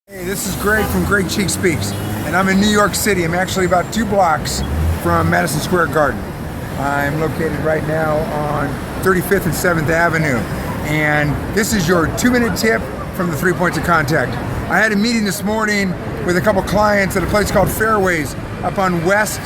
Hey, this is Greg from Greg Cheek Speaks, and I'm in New York City. I'm actually about 2 blocks from Madison Square Garden. I'm located right now on 35th and 7th Avenue, and this is your 2-minute tip from the 3 points of contact. I had a meeting this morning with a couple clients at a place called Fairways up on West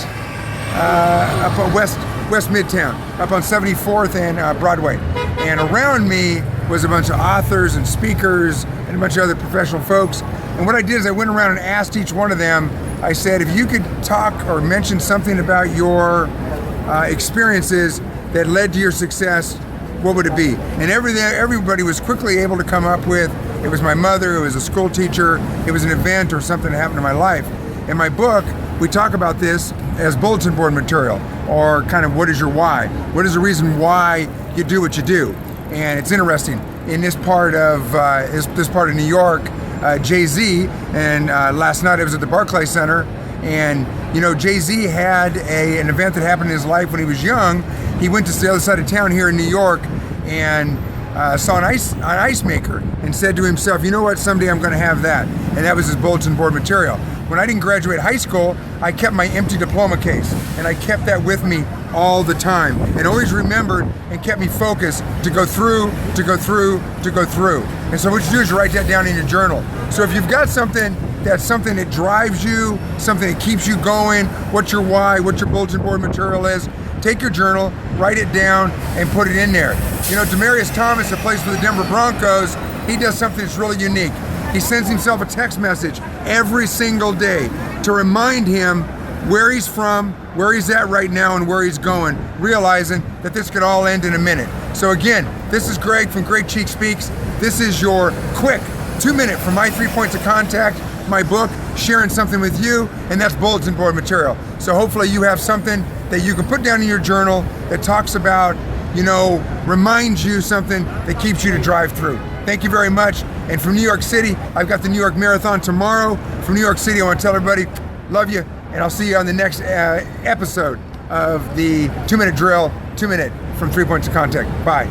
Midtown, up on 74th and Broadway. And around me was a bunch of authors and speakers and a bunch of other professional folks. And what I did is I went around and asked each one of them, I said, if you could talk or mention something about your experiences that led to your success, what would it be? And everybody was quickly able to come up with, it was my mother, it was a school teacher, it was an event or something that happened in my life. In my book, we talk about this as bulletin board material, or kind of what is your why? What is the reason why you do what you do? And it's interesting, in this part of New York, Jay-Z, and last night I was at the Barclays Center, and you know, Jay-Z had an event that happened in his life when he was young. He went to the other side of town here in New York and saw an ice maker and said to himself, you know what, someday I'm going to have that. And that was his bulletin board material. When I didn't graduate high school, I kept my empty diploma case, and I kept that with me all the time, and always remembered and kept me focused to go through, to go through, to go through. And so what you do is you write that down in your journal. So if you've got something that drives you, something that keeps you going, what's your why, what your bulletin board material is, take your journal, write it down, and put it in there. You know, Demaryius Thomas, that plays for the Denver Broncos, he does something that's really unique. He sends himself a text message every single day to remind him where he's from, where he's at right now, and where he's going, realizing that this could all end in a minute. So again, this is Greg from Greg Cheek Speaks. This is your quick 2-minute from my 3 points of contact, my book, sharing something with you, and that's bulletin board material. So hopefully you have something that you can put down in your journal that talks about, you know, reminds you something that keeps you to drive through. Thank you very much. And from New York City, I've got the New York Marathon tomorrow. From New York City, I want to tell everybody, love you, and I'll see you on the next episode of the 2-minute drill, 2-minute from 3 points of contact. Bye.